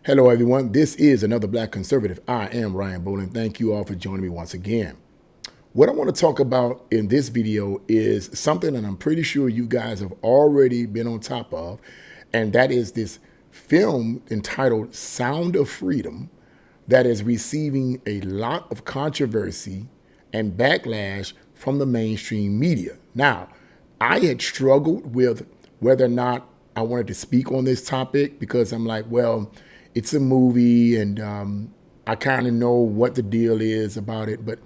Hello, everyone. This is another Black Conservative. I am Ryan Bowling. Thank you all for joining me once again. What I want to talk about in this video is something that I'm pretty sure you guys have already been on top of, and that is this film entitled Sound of Freedom that is receiving a lot of controversy and backlash from the mainstream media. Now, I had struggled with whether or not I wanted to speak on this topic because I'm like, well, it's a movie and I kind of know what the deal is about it. But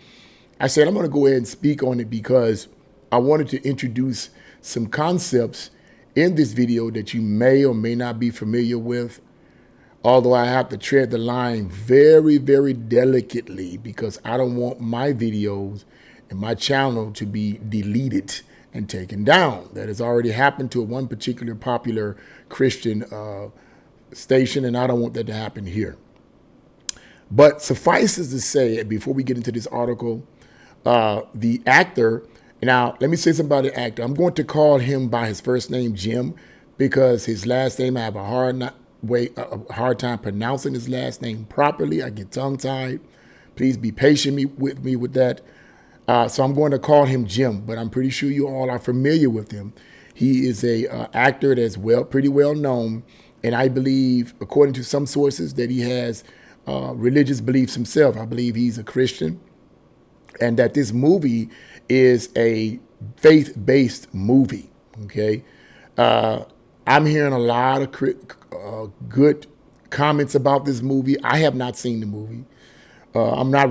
I said, I'm going to go ahead and speak on it because I wanted to introduce some concepts in this video that you may or may not be familiar with. Although I have to tread the line very, very delicately because I don't want my videos and my channel to be deleted and taken down. That has already happened to one particular popular Christian station, and I don't want that to happen here. But suffices to say, before we get into this article, the actor, now let me say something about the actor. I'm going to call him by his first name, Jim, because his last name, I have a hard time pronouncing his last name properly. I get tongue-tied. Please be patient with me with that. So I'm going to call him Jim, but I'm pretty sure you all are familiar with him. He is a actor that's pretty well known, and I believe, according to some sources, that he has religious beliefs himself. I believe he's a Christian, and that this movie is a faith-based movie. Okay, I'm hearing a lot of good comments about this movie. I have not seen the movie. I'm not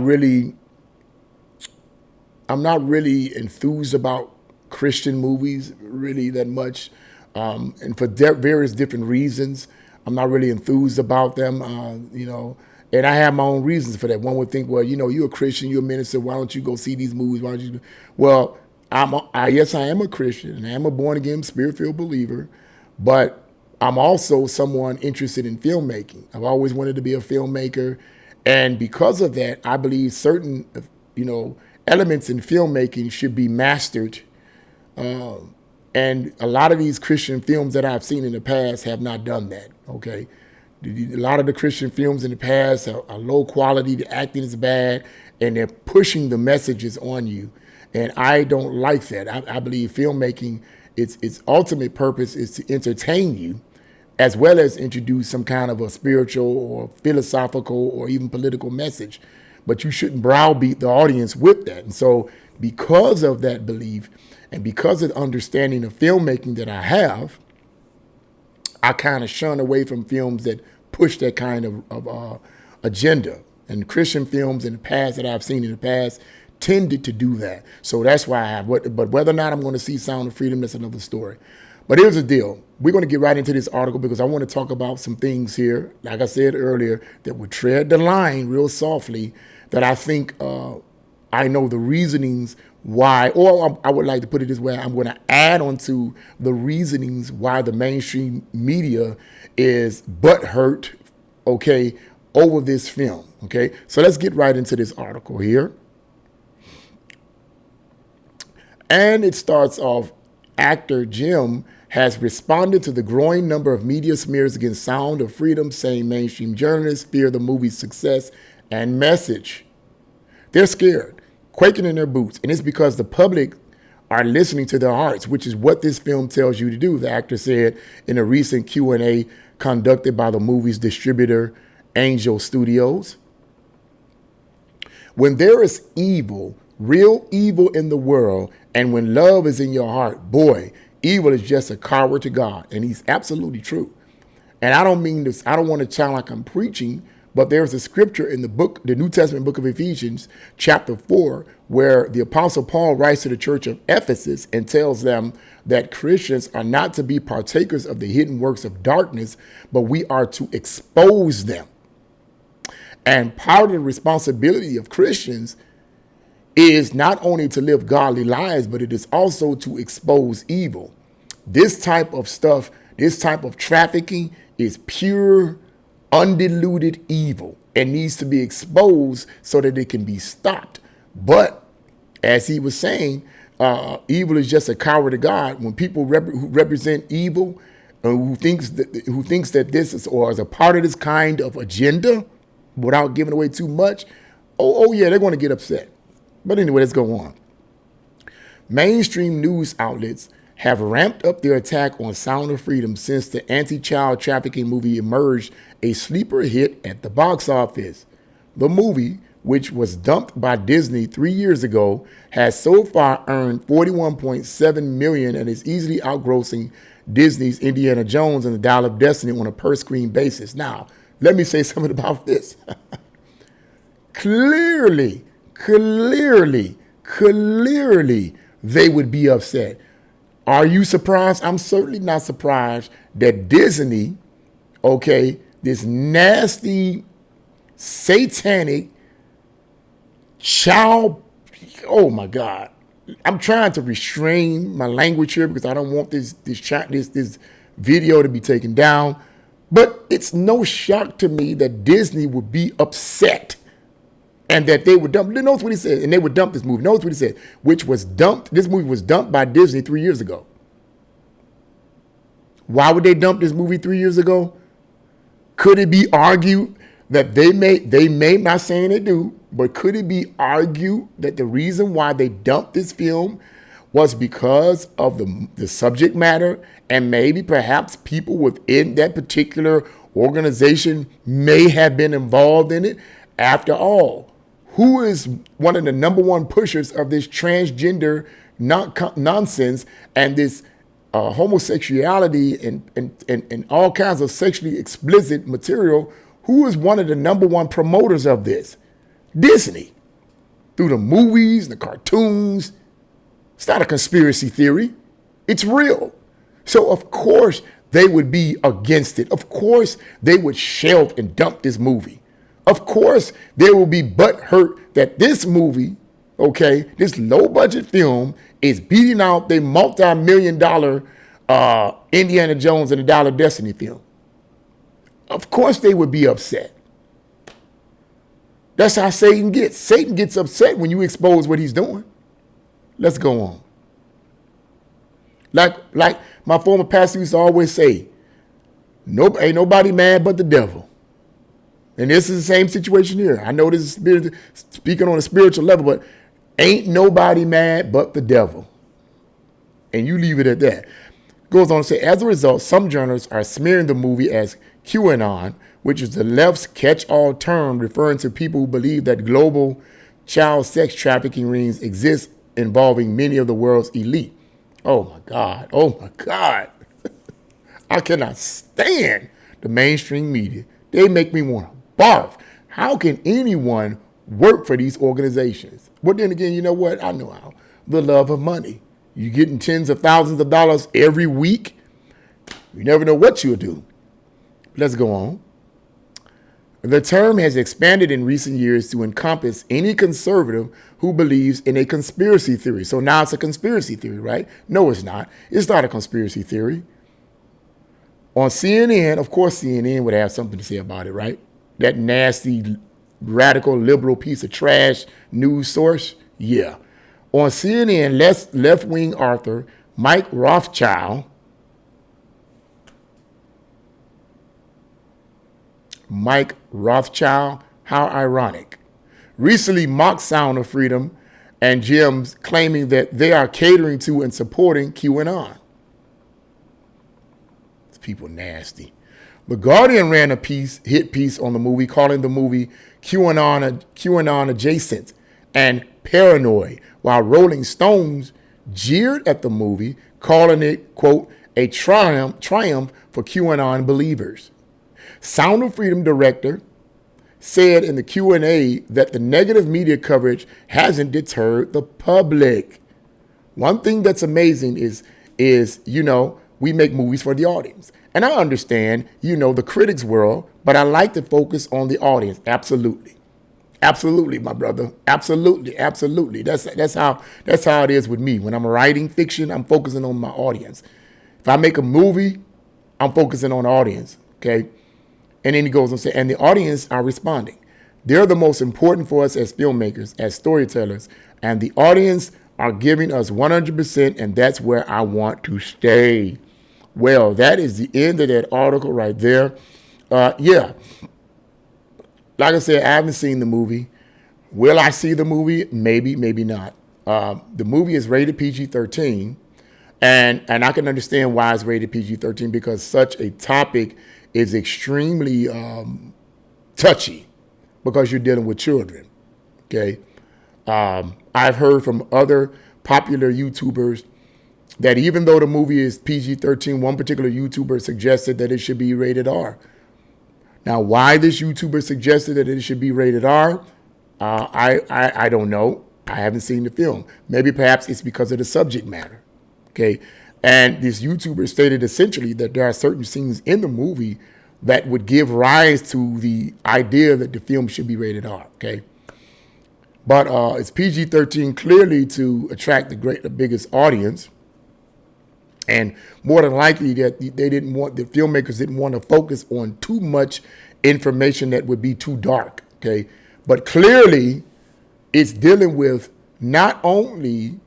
really enthused about Christian movies really that much, and for various different reasons, I'm not really enthused about them. And I have my own reasons for that. One would think, well, you're a Christian, you're a minister. Why don't you go see these movies? Why don't you? Well, yes, I am a Christian, and I am a born again, spirit-filled believer, but I'm also someone interested in filmmaking. I've always wanted to be a filmmaker, and because of that, I believe certain, elements in filmmaking should be mastered. And a lot of these Christian films that I've seen in the past have not done that, okay? A lot of the Christian films in the past are low quality, the acting is bad, and they're pushing the messages on you. And I don't like that. I believe filmmaking, its ultimate purpose is to entertain you, as well as introduce some kind of a spiritual or philosophical or even political message. But you shouldn't browbeat the audience with that. And so because of that belief and because of the understanding of filmmaking that I have, I kind of shun away from films that push that kind of agenda. And Christian films in the past that I've seen in the past tended to do that. So that's why I have. But whether or not I'm going to see Sound of Freedom, that's another story. But here's the deal. We're going to get right into this article because I want to talk about some things here, like I said earlier, that would tread the line real softly, that I think I know the reasonings why, or I would like to put it this way, I'm going to add on to the reasonings why the mainstream media is butthurt, okay, over this film, okay? So let's get right into this article here. And it starts off, actor Jim has responded to the growing number of media smears against Sound of Freedom, saying mainstream journalists fear the movie's success and message. They're scared, quaking in their boots, and it's because the public are listening to their hearts, which is what this film tells you to do, the actor said in a recent Q&A conducted by the movie's distributor, Angel Studios. When there is evil, real evil in the world, and when love is in your heart, boy, evil is just a coward to God. And he's absolutely true. And I don't mean this, I don't want to sound like I'm preaching, but there's a scripture in the New Testament book of Ephesians, chapter 4, where the Apostle Paul writes to the church of Ephesus and tells them that Christians are not to be partakers of the hidden works of darkness, but we are to expose them. And part of the responsibility of Christians is not only to live godly lives, but it is also to expose evil. This type of stuff, this type of trafficking is pure, undiluted evil and needs to be exposed so that it can be stopped. But as he was saying, evil is just a coward to God. When people who represent evil who thinks that this is or is a part of this kind of agenda without giving away too much, oh yeah, they're going to get upset. But anyway, let's go on. Mainstream news outlets have ramped up their attack on Sound of Freedom since the anti-child trafficking movie emerged a sleeper hit at the box office. The movie, which was dumped by Disney 3 years ago, has so far earned $41.7 million and is easily outgrossing Disney's Indiana Jones and the Dial of Destiny on a per-screen basis. Now, let me say something about this. Clearly, they would be upset. Are you surprised? I'm certainly not surprised that Disney, okay, this nasty, satanic child, oh my God. I'm trying to restrain my language here because I don't want this video to be taken down. But it's no shock to me that Disney would be upset and that they would dump. Notice what he said, and they would dump this movie. Notice what he said, which was dumped. This movie was dumped by Disney 3 years ago. Why would they dump this movie 3 years ago? Could it be argued that they may, not saying they do, but could it be argued that the reason why they dumped this film was because of the subject matter, and maybe perhaps people within that particular organization may have been involved in it? After all, who is one of the number one pushers of this transgender nonsense and this homosexuality and all kinds of sexually explicit material? Who is one of the number one promoters of this? Disney. Through the movies, the cartoons. It's not a conspiracy theory. It's real. So of course they would be against it. Of course they would shelve and dump this movie. Of course they will be butthurt that this movie, okay, this low budget film is beating out the multi-million-dollar Indiana Jones and the Dial of Destiny film. Of course they would be upset. That's how Satan gets. Satan gets upset when you expose what he's doing. Let's go on. Like my former pastor used to always say, ain't nobody mad but the devil. And this is the same situation here. I know this is speaking on a spiritual level, but ain't nobody mad but the devil. And you leave it at that. Goes on to say, as a result, some journalists are smearing the movie as QAnon, which is the left's catch-all term referring to people who believe that global child sex trafficking rings exist involving many of the world's elite. Oh my God. Oh my God. I cannot stand the mainstream media. They make me want to barf. How can anyone work for these organizations? But then again, you know what? I know how. The love of money. You're getting tens of thousands of dollars every week. You never know what you'll do. Let's go on. The term has expanded in recent years to encompass any conservative who believes in a conspiracy theory. So now it's a conspiracy theory, right? No, it's not. It's not a conspiracy theory. On CNN, of course, CNN would have something to say about it, right? That nasty, radical, liberal piece of trash news source. Yeah. On CNN, left-wing author Mike Rothschild, how ironic, recently mocked Sound of Freedom and Gems, claiming that they are catering to and supporting QAnon. These people nasty. The Guardian ran a hit piece on the movie, calling the movie QAnon adjacent and paranoid, while Rolling Stones jeered at the movie, calling it, quote, a triumph for QAnon believers. Sound of Freedom director said in the Q&A that the negative media coverage hasn't deterred the public. One thing that's amazing is, you know, we make movies for the audience. And I understand, you know, the critics world, but I like to focus on the audience. Absolutely. Absolutely, my brother. Absolutely. Absolutely. That's how it is with me. When I'm writing fiction, I'm focusing on my audience. If I make a movie, I'm focusing on the audience. Okay. And then he goes on to say, and the audience are responding. They're the most important for us as filmmakers, as storytellers, and the audience are giving us 100%, and that's where I want to stay. Well, that is the end of that article right there. Yeah, like I said, I haven't seen the movie. Will I see the movie? Maybe, maybe not. The movie is rated PG-13, and I can understand why it's rated PG-13 because such a topic is extremely touchy because you're dealing with children. Okay, I've heard from other popular YouTubers that even though the movie is PG-13, one particular YouTuber suggested that it should be rated R. Now, why this YouTuber suggested that it should be rated R, I don't know. I haven't seen the film. Maybe perhaps it's because of the subject matter. Okay, and this YouTuber stated essentially that there are certain scenes in the movie that would give rise to the idea that the film should be rated R. Okay, but it's PG-13 clearly to attract the biggest audience. And more than likely that the filmmakers didn't want to focus on too much information that would be too dark, okay? But clearly it's dealing with not only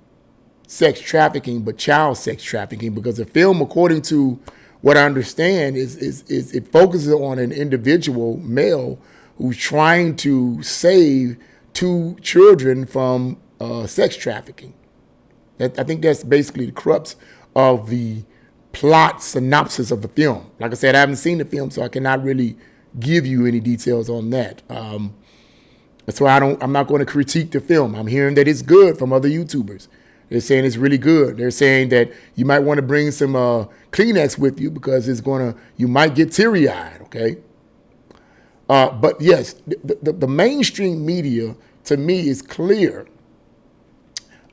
sex trafficking, but child sex trafficking, because the film, according to what I understand, is it focuses on an individual male who's trying to save 2 children from sex trafficking. I think that's basically the crux of the plot synopsis of the film. Like I said, I haven't seen the film, so I cannot really give you any details on that. That's why I'm not going to critique the film. I'm hearing that it's good from other YouTubers. They're saying it's really good. They're saying that you might want to bring some Kleenex with you because you might get teary-eyed, okay? But yes, the mainstream media, to me, is clear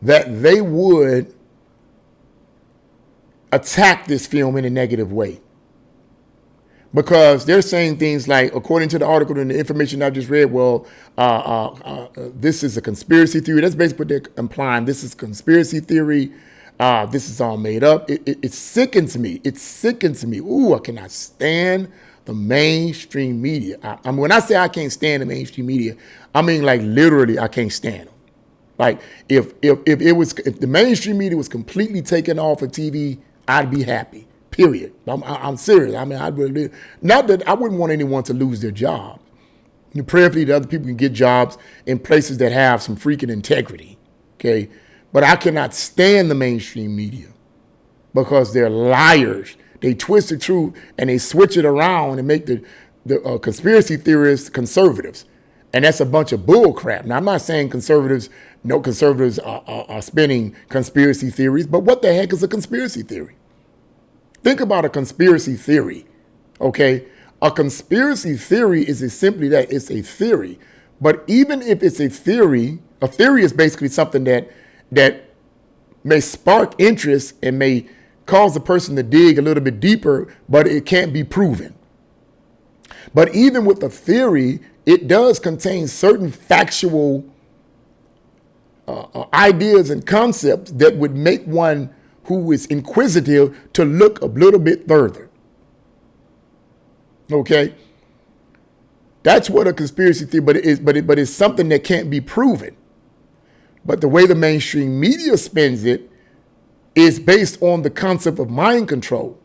that they would attack this film in a negative way. Because they're saying things like, according to the article and the information I just read, well, this is a conspiracy theory. That's basically what they're implying. This is conspiracy theory. This is all made up. It sickens me. It sickens me. Ooh, I cannot stand the mainstream media. When I say I can't stand the mainstream media, I mean like literally I can't stand them. Like if the mainstream media was completely taken off of TV, I'd be happy. Period. I'm serious. I mean, not that I wouldn't want anyone to lose their job. Prayerfully, that other people can get jobs in places that have some freaking integrity. Okay, but I cannot stand the mainstream media because they're liars. They twist the truth and they switch it around and make the conspiracy theorists conservatives. And that's a bunch of bull crap. Now, I'm not saying conservatives are spinning conspiracy theories, but what the heck is a conspiracy theory? Think about a conspiracy theory, okay? A conspiracy theory is simply that. It's a theory. But even if it's a theory is basically something that may spark interest and may cause the person to dig a little bit deeper, but it can't be proven. But even with a theory, it does contain certain factual ideas and concepts that would make one who is inquisitive to look a little bit further. Okay? That's what a conspiracy theory, but it's something that can't be proven. But the way the mainstream media spins it is based on the concept of mind control.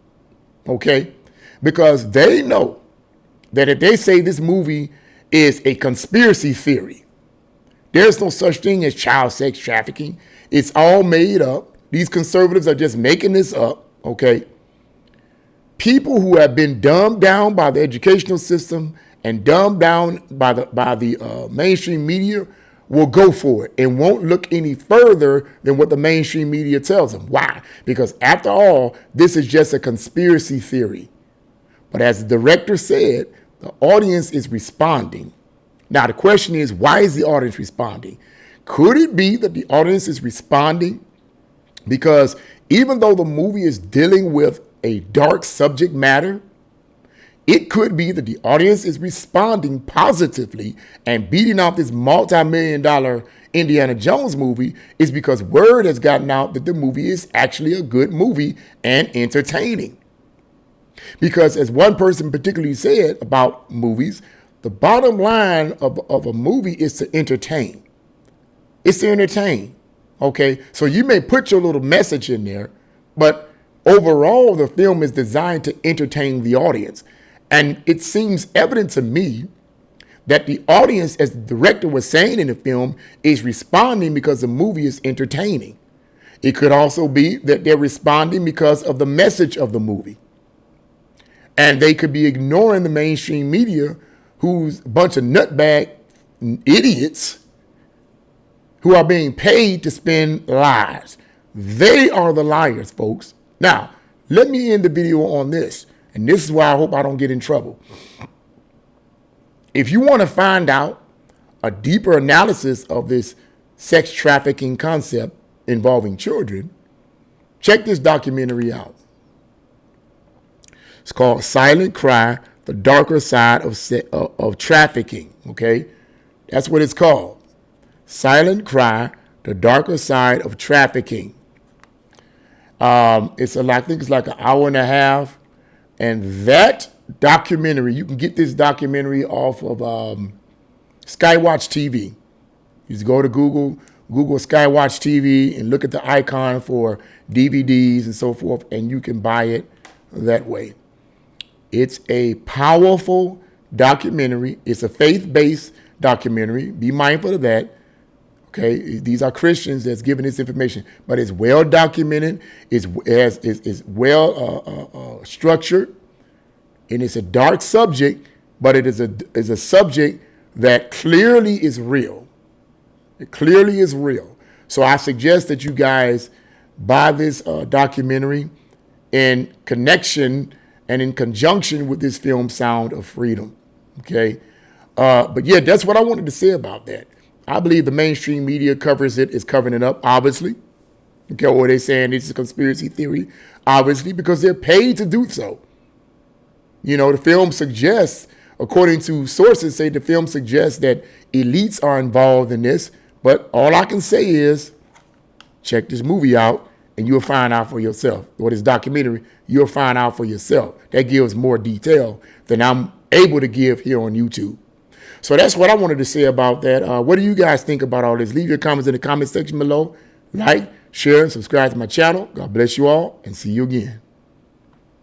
Okay? Because they know that if they say this movie is a conspiracy theory, there's no such thing as child sex trafficking. It's all made up. These conservatives are just making this up, okay? People who have been dumbed down by the educational system and dumbed down by the mainstream media will go for it and won't look any further than what the mainstream media tells them. Why? Because after all, this is just a conspiracy theory. But as the director said, the audience is responding. Now, the question is, why is the audience responding? Could it be that the audience is responding because even though the movie is dealing with a dark subject matter, it could be that the audience is responding positively and beating out this multi-million-dollar Indiana Jones movie is because word has gotten out that the movie is actually a good movie and entertaining. Because as one person particularly said about movies, the bottom line of a movie is to entertain. It's to entertain, okay? So you may put your little message in there, but overall, the film is designed to entertain the audience. And it seems evident to me that the audience, as the director was saying in the film, is responding because the movie is entertaining. It could also be that they're responding because of the message of the movie. And they could be ignoring the mainstream media, who's a bunch of nutbag idiots who are being paid to spin lies. They are the liars, folks. Now, let me end the video on this. And this is why I hope I don't get in trouble. If you want to find out a deeper analysis of this sex trafficking concept involving children, check this documentary out. It's called Silent Cry, The Darker Side of Trafficking, okay? That's what it's called. Silent Cry, The Darker Side of Trafficking. I think it's like an hour and a half. And that documentary, you can get this documentary off of Skywatch TV. You just go to Google Skywatch TV and look at the icon for DVDs and so forth, and you can buy it that way. It's a powerful documentary. It's a faith-based documentary. Be mindful of that. Okay, these are Christians that's giving this information, but it's well documented. It's well structured, and it's a dark subject, but it is a subject that clearly is real. It clearly is real. So I suggest that you guys buy this documentary in connection and in conjunction with this film, Sound of Freedom. Okay, but yeah, that's what I wanted to say about that. I believe the mainstream media is covering it up, obviously. Okay, or they're saying it's a conspiracy theory, obviously, because they're paid to do so. You know, the film suggests, according to sources, say the film suggests that elites are involved in this. But all I can say is, check this movie out, and you'll find out for yourself. Or this documentary, you'll find out for yourself. That gives more detail than I'm able to give here on YouTube. So that's what I wanted to say about that. What do you guys think about all this? Leave your comments in the comment section below. Like, share, and subscribe to my channel. God bless you all, and see you again.